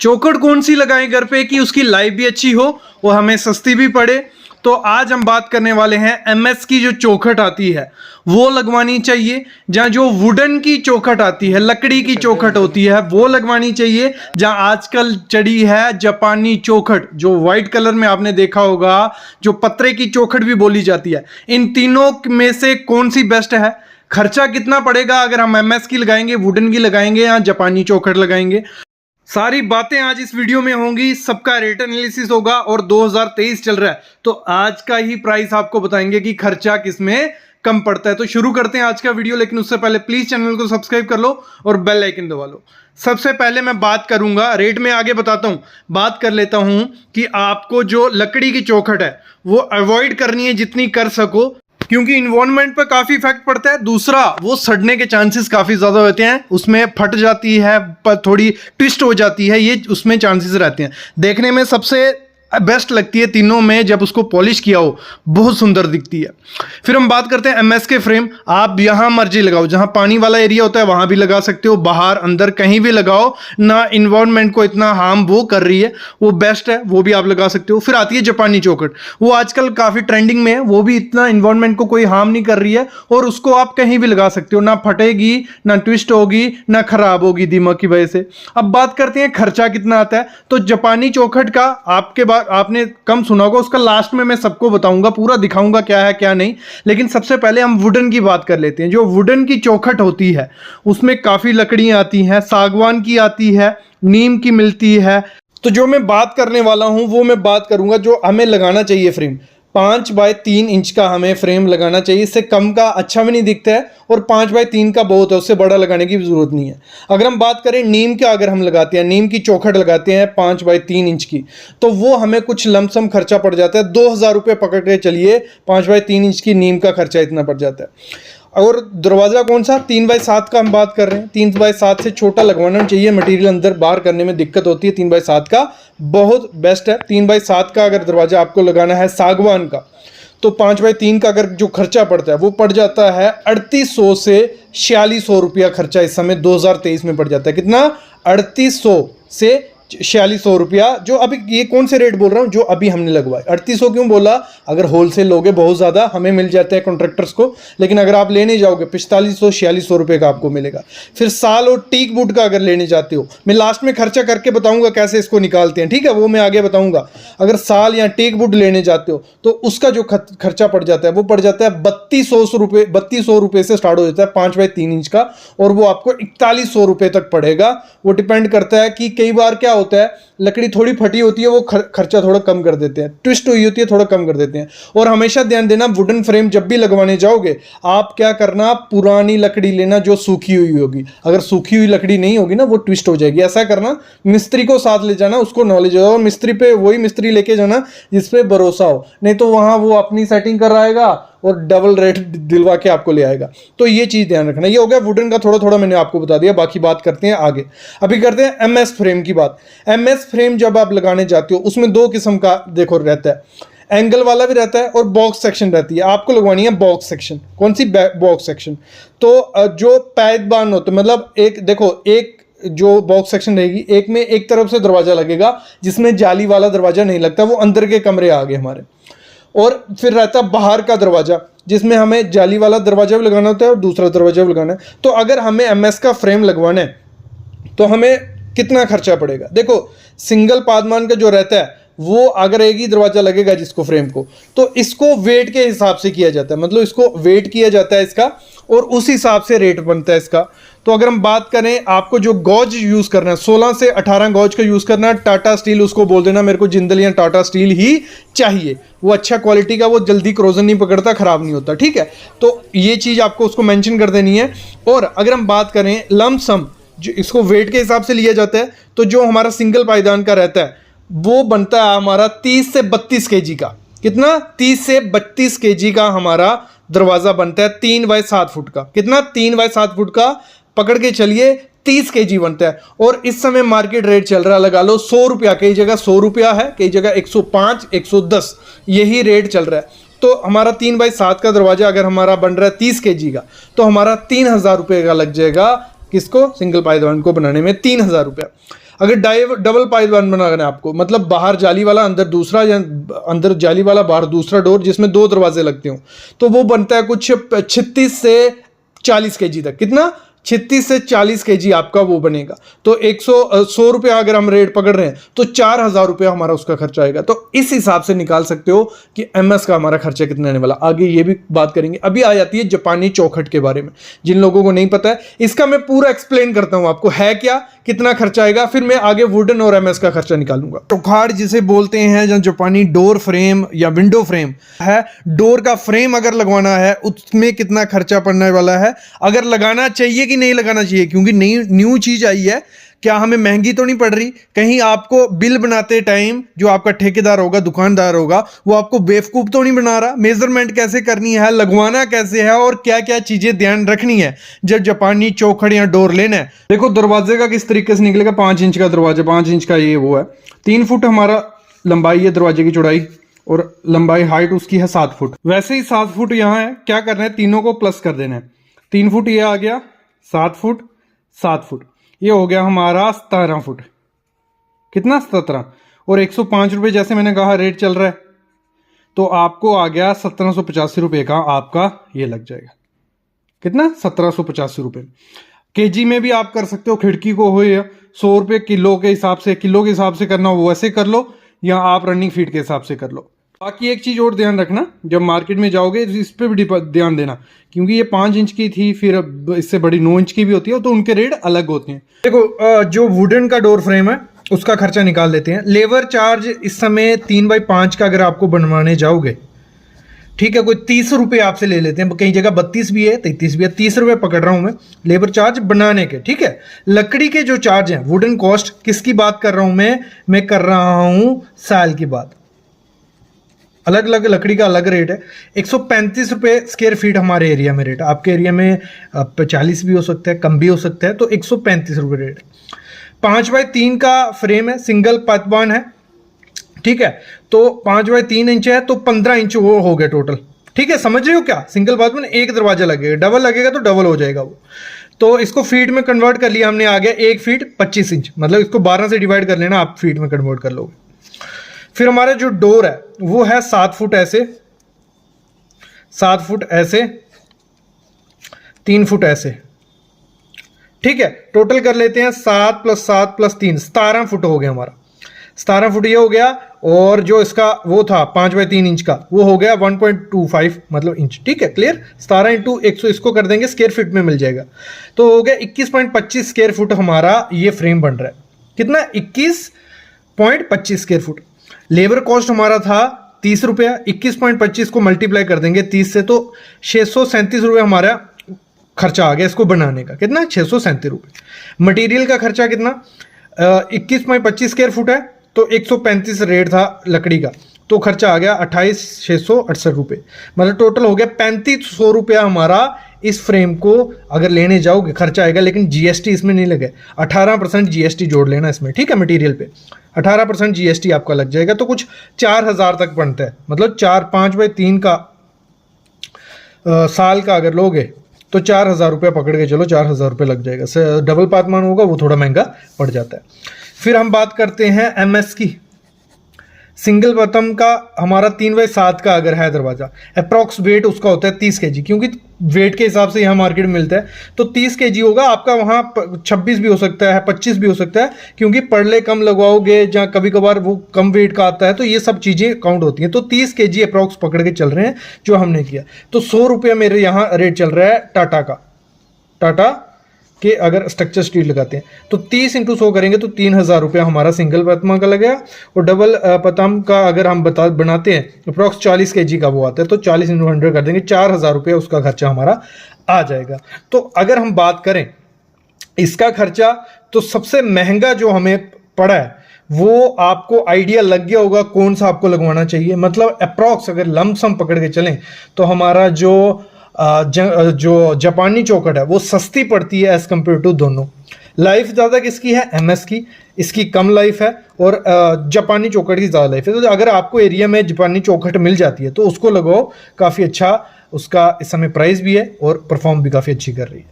चौखट कौन सी लगाएं घर पे कि उसकी लाइफ भी अच्छी हो और हमें सस्ती भी पड़े। तो आज हम बात करने वाले हैं एमएस की जो चौखट आती है वो लगवानी चाहिए, जहाँ जो वुडन की चौखट आती है, लकड़ी की चौखट होती है वो लगवानी चाहिए, जहाँ आजकल चढ़ी है जापानी चौखट जो वाइट कलर में आपने देखा होगा, जो पत्रे की चौखट भी बोली जाती है। इन तीनों में से कौन सी बेस्ट है, खर्चा कितना पड़ेगा अगर हम एमएस की लगाएंगे, वुडन की लगाएंगे या जापानी चौखट लगाएंगे, सारी बातें आज इस वीडियो में होंगी। सबका रेट एनालिसिस होगा और 2023 चल रहा है तो आज का ही प्राइस आपको बताएंगे कि खर्चा किसमें कम पड़ता है। तो शुरू करते हैं आज का वीडियो, लेकिन उससे पहले प्लीज चैनल को सब्सक्राइब कर लो और बेल आइकन दबा लो। सबसे पहले मैं बात करूंगा, रेट में आगे बताता हूं, बात कर लेता हूं कि आपको जो लकड़ी की चौखट है वो अवॉइड करनी है जितनी कर सको, क्योंकि इन्वायरमेंट पर काफी इफेक्ट पड़ता है। दूसरा, वो सड़ने के चांसेस काफी ज्यादा होते हैं, उसमें फट जाती है, थोड़ी ट्विस्ट हो जाती है, ये उसमें चांसेस रहते हैं। देखने में सबसे बेस्ट लगती है तीनों में, जब उसको पॉलिश किया हो बहुत सुंदर दिखती है। फिर हम बात करते हैं एमएस के फ्रेम। आप यहां मर्जी लगाओ, जहां पानी वाला एरिया होता है वहां भी लगा सकते हो, बाहर अंदर कहीं भी लगाओ ना, इन्वायरमेंट को इतना हार्म वो कर रही है, वो बेस्ट है, वो भी आप लगा सकते हो। फिर आती है जापानी चौखट, वो आजकल काफी ट्रेंडिंग में है, वो भी इतना इन्वायरमेंट को कोई हार्म नहीं कर रही है और उसको आप कहीं भी लगा सकते हो, ना फटेगी ना ट्विस्ट होगी ना खराब होगी दीमक की वजह से। अब बात करते हैं खर्चा कितना आता है। तो जापानी चौखट का आपके बाद आपने कम सुना होगा, उसका लास्ट में मैं सबको बताऊंगा, पूरा दिखाऊंगा क्या है क्या नहीं। लेकिन सबसे पहले हम वुडन की बात कर लेते हैं। जो वुडन की चौखट होती है उसमें काफी लकड़ियां आती हैं, सागवान की आती है, नीम की मिलती है। तो जो मैं बात करने वाला हूं वो मैं बात करूंगा जो हमें लगाना चाहिए फ्रेम। 5 बाय 3 इंच का हमें फ्रेम लगाना चाहिए, इससे कम का अच्छा भी नहीं दिखता है और 5 बाय 3 का बहुत है, उससे बड़ा लगाने की जरूरत नहीं है। अगर हम बात करें नीम का, अगर हम लगाते हैं नीम की चौखट लगाते हैं 5 बाय 3 इंच की, तो वो हमें कुछ लमसम खर्चा पड़ जाता है, 2000 रुपये पकड़ के चलिए। 5 बाय 3 इंच की नीम का खर्चा इतना पड़ जाता है। और दरवाज़ा कौन सा, 3 बाय 7 का हम बात कर रहे हैं। 3 बाय 7 से छोटा लगवाना चाहिए, मटेरियल अंदर बाहर करने में दिक्कत होती है। 3 बाय 7 का बहुत बेस्ट है। 3 बाय 7 का अगर दरवाज़ा आपको लगाना है सागवान का, तो 5 बाय 3 का अगर जो खर्चा पड़ता है वो पड़ जाता है 3800 से 4600 रुपया खर्चा इस समय 2023 में पड़ जाता है। कितना, 3800 से 4600 रुपया। जो अभी ये कौन से रेट बोल रहा हूँ, जो अभी हमने लगवाए। 3800 क्यों बोला, अगर होलसेल लोगे बहुत ज़्यादा हमें मिल जाता है कॉन्ट्रैक्टर्स को, लेकिन अगर आप लेने जाओगे 4500 4600 रुपये का आपको मिलेगा। फिर साल और टीक वुड का अगर लेने जाते हो, मैं लास्ट में खर्चा करके बताऊंगा कैसे इसको निकालते हैं, ठीक है, वो मैं आगे बताऊंगा। अगर साल या टीक वुड लेने जाते हो तो उसका जो खर्चा पड़ जाता है वो पड़ जाता है 3200 रुपये से स्टार्ट हो जाता है 5 बाय 3 इंच का, और वो आपको 4100 रुपये तक पड़ेगा। वो डिपेंड करता है कि कई बार क्या होता है, लकड़ी थोड़ी फटी होती है, वो खर्चा थोड़ा कम कर देते हैं, ट्विस्ट हुई होती है थोड़ा कम कर देते हैं। और हमेशा ध्यान देना, वुडन फ्रेम जब भी लगवाने जाओगे आप क्या करना, पुरानी लकड़ी लेना जो सूखी हुई होगी। अगर सूखी हुई लकड़ी नहीं होगी ना वो ट्विस्ट हो जाएगी। ऐसा करना, मिस्त्री को साथ ले जाना, उसको नॉलेज हो, और मिस्त्री पे वही मिस्त्री लेके जाना जिस पे भरोसा हो, नहीं तो वहां वो अपनी सेटिंग कराएगा और डबल रेट दिलवा के आपको ले आएगा। तो ये चीज़ ध्यान रखना। ये हो गया वुडन का, थोड़ा थोड़ा मैंने आपको बता दिया, बाकी बात करते हैं आगे। अभी करते हैं एमएस फ्रेम की बात। एमएस फ्रेम जब आप लगाने जाते हो उसमें 2 किस्म का देखो रहता है, एंगल वाला भी रहता है और बॉक्स सेक्शन रहती है। आपको लगवानी है बॉक्स सेक्शन। कौन सी बॉक्स सेक्शन, तो जो पैदबान होते, मतलब एक देखो, एक जो बॉक्स सेक्शन रहेगी, एक में एक तरफ से दरवाजा लगेगा जिसमें जाली वाला दरवाजा नहीं लगता, वो अंदर के कमरे आ गए हमारे। और फिर रहता बाहर का दरवाजा जिसमें हमें जाली वाला दरवाजा भी लगाना होता है और दूसरा दरवाजा भी लगाना है। तो अगर हमें एमएस का फ्रेम लगवाना है तो हमें कितना खर्चा पड़ेगा। देखो, सिंगल पादमान का जो रहता है वो अगर एक ही दरवाजा लगेगा जिसको फ्रेम को, तो इसको वेट के हिसाब से किया जाता है, मतलब इसको वेट किया जाता है इसका, और उस हिसाब से रेट बनता है इसका। तो अगर हम बात करें, आपको जो गॉज यूज़ करना है 16 से 18 गॉज का यूज़ करना है। टाटा स्टील, उसको बोल देना मेरे को जिंदल या टाटा स्टील ही चाहिए, वो अच्छा क्वालिटी का, वो जल्दी क्रोजन नहीं पकड़ता, ख़राब नहीं होता, ठीक है। तो ये चीज़ आपको उसको मेंशन कर देनी है। और अगर हम बात करें लमसम, जो इसको वेट के हिसाब से लिया जाता है, तो जो हमारा सिंगल पायदान का रहता है वो बनता है हमारा 30 से 32 केजी का। कितना, 30 से 32 केजी का हमारा दरवाज़ा बनता है 3 बाय 7 फुट का। कितना, 3 बाय 7 फुट का पकड़ के चलिए 30 केजी बनता है। और इस समय मार्केट रेट चल रहा है, लगा लो 100 रुपया, कई जगह 100 रुपया है, कई जगह 105 110 यही रेट चल रहा है। तो हमारा 3 बाय 7 का दरवाजा अगर हमारा बन रहा है 30 केजी का, तो हमारा 3000 रुपये का लग जाएगा। किसको, सिंगल पायदान को बनाने में 3000 रुपया। अगर डबल पाइपलाइन बनाना है आपको, मतलब बाहर जाली वाला अंदर दूसरा, या अंदर जाली वाला बाहर दूसरा डोर जिसमें 2 दरवाजे लगते हो, तो वो बनता है कुछ 36 से 40 केजी तक। कितना? 36 से 40 केजी आपका वो बनेगा। तो 100 रुपया अगर हम रेट पकड़ रहे हैं तो 4000 रुपया हमारा उसका खर्चा आएगा। तो इस हिसाब से निकाल सकते हो कि एमएस का हमारा खर्चा कितना आने वाला। आगे ये भी बात करेंगे। अभी आ जाती है जापानी चौखट के बारे में, जिन लोगों को नहीं पता है इसका मैं पूरा एक्सप्लेन करता हूं आपको, है क्या, कितना खर्चा आएगा, फिर मैं आगे वुडन और एमएस का खर्चा निकालूंगा। चौखाड़ जिसे बोलते हैं, जो जापानी डोर फ्रेम या विंडो फ्रेम है, डोर का फ्रेम अगर लगवाना है उसमें कितना खर्चा पड़ने वाला है, अगर लगाना चाहिए कि नहीं लगाना चाहिए, क्योंकि नई न्यू चीज आई है, क्या हमें महंगी तो नहीं पड़ रही, कहीं आपको बिल बनाते टाइम जो आपका ठेकेदार होगा, दुकानदार होगा, वो आपको बेवकूफ तो नहीं बना रहा, मेजरमेंट कैसे करनी है, लगवाना कैसे है, और क्या क्या चीजें ध्यान रखनी है जब जापानी चौखड़ या डोर लेना है। देखो दरवाजे का किस तरीके से निकलेगा। 5 इंच का दरवाजा, 5 इंच का ये वो है, 3 फुट हमारा लंबाई है दरवाजे की चौड़ाई, और लंबाई हाइट उसकी है 7 फुट। वैसे ही 7 फुट यहाँ है, क्या करना है, तीनों को प्लस कर देना है। 3 फुट ये आ गया, 7 फुट, 7 फुट, ये हो गया हमारा 17 फुट। कितना? 17। और 105 रुपये जैसे मैंने कहा रेट चल रहा है, तो आपको आ गया 1785 रुपये का आपका ये लग जाएगा। कितना? 1785 रुपये। केजी में भी आप कर सकते हो, खिड़की को हो या 100 रुपये किलो के हिसाब से, किलो के हिसाब से करना हो वैसे कर लो, या आप रनिंग फीट के हिसाब से कर लो। बाकी एक चीज़ और ध्यान रखना, जब मार्केट में जाओगे तो इस पर भी ध्यान देना, क्योंकि ये 5 इंच की थी, फिर इससे बड़ी 9 इंच की भी होती है, तो उनके रेट अलग होते हैं। देखो जो वुडन का डोर फ्रेम है उसका खर्चा निकाल लेते हैं। लेबर चार्ज इस समय 3x5 का अगर आपको बनवाने जाओगे, ठीक है, कोई 30 रुपये आपसे ले लेते हैं, कई जगह 32 भी है, 33 भी है, 30 रुपये पकड़ रहा हूं मैं लेबर चार्ज बनाने के। ठीक है, लकड़ी के जो चार्ज हैं, वुडन कॉस्ट किसकी बात कर रहा हूं मैं कर रहा हूं साल की बात। अलग अलग लकड़ी का अलग रेट है। 135 रुपये स्क्वायर फीट हमारे एरिया में रेट, आपके एरिया में 40 भी हो सकता है, कम भी हो सकता है, तो 135 रुपये रेट है। 5x3 का फ्रेम है, सिंगल पातबान है, ठीक है, तो 5x3 इंच है, तो 15 इंच वो हो गया टोटल। ठीक है, समझ रहे हो क्या? सिंगल पातबान, एक दरवाजा लगेगा, डबल लगेगा तो डबल हो जाएगा वो। तो इसको फीट में कन्वर्ट कर लिया हमने, आ गया 1 फीट 25 इंच, मतलब इसको 12 से डिवाइड कर लेना, आप फीट में कन्वर्ट कर लोगे। फिर हमारा जो डोर है वो है 7 फुट ऐसे, 7 फुट ऐसे, 3 फुट ऐसे। ठीक है, टोटल कर लेते हैं 7 + 7 + 3 17 फुट हो गया हमारा। 17 फुट ये हो गया, और जो इसका वो था 5x3 इंच का, वो हो गया 1.25 मतलब इंच। ठीक है, क्लियर। 17 × 100 इसको कर देंगे, स्क्वायर फीट में मिल जाएगा, तो हो गया 21.25 स्क्वायर फुट हमारा ये फ्रेम बन रहा है। कितना? 21.25 स्क्वायर फुट। लेबर कॉस्ट हमारा था 30 रुपया, 21.25 को मल्टीप्लाई कर देंगे 30 से, तो 637 रुपये हमारा खर्चा आ गया इसको बनाने का। कितना? 637 रुपये। मटेरियल का खर्चा कितना? 21.25 स्क्वायर फुट है, तो 135 रेट था लकड़ी का, तो खर्चा आ गया 28,668 रुपये, मतलब टोटल हो गया 3500 रुपया हमारा इस फ्रेम को अगर लेने जाओगे खर्चा आएगा। लेकिन जीएसटी इसमें नहीं लगे, 18% जीएसटी जोड़ लेना इसमें। ठीक है, मटेरियल पे 18% जीएसटी आपका लग जाएगा, तो कुछ 4000 तक बनता है, मतलब 5x3 का साल का अगर लोगे तो 4000 रुपया पकड़ के चलो, 4000 रुपये लग जाएगा। डबल पातमान होगा वो थोड़ा महंगा पड़ जाता है। फिर हम बात करते हैं एमएस की। सिंगल बटन का हमारा 3x7 का अगर है दरवाजा, अप्रॉक्स वेट उसका होता है 30 kg, क्योंकि वेट के हिसाब से यहाँ मार्केट में मिलता है, तो 30 kg होगा आपका। वहाँ 26 भी हो सकता है, 25 भी हो सकता है, क्योंकि पड़ले कम लगवाओगे, जहाँ कभी कभार वो कम वेट का आता है, तो ये सब चीज़ें काउंट होती हैं। तो 30 kg अप्रॉक्स पकड़ के चल रहे हैं जो हमने किया। तो 100 रुपया मेरे यहाँ रेट चल रहा है टाटा का। टाटा के अगर स्ट्रक्चर स्टील लगाते हैं तो 30 × 100 करेंगे तो 3000 रुपया हमारा सिंगल पतमा का लगेगा। और डबल पतम का अगर हम बनाते हैं अप्रॉक्स 40 kg का वो आता है, तो 40 × 100 कर देंगे, 4000 रुपया उसका खर्चा हमारा आ जाएगा। तो अगर हम बात करें इसका खर्चा, तो सबसे महंगा जो हमें पड़ा है वो आपको आइडिया लग गया होगा कौन सा आपको लगवाना चाहिए। मतलब अप्रॉक्स अगर लमसम पकड़ के चलें तो हमारा जो जापानी चौखट है वो सस्ती पड़ती है एज कम्पेयर टू दोनों। लाइफ ज़्यादा किसकी है? एमएस की, इसकी कम लाइफ है, और जापानी चौखट की ज़्यादा लाइफ है। तो अगर आपको एरिया में जापानी चौखट मिल जाती है तो उसको लगाओ, काफ़ी अच्छा उसका इस समय प्राइस भी है और परफॉर्म भी काफ़ी अच्छी कर रही है।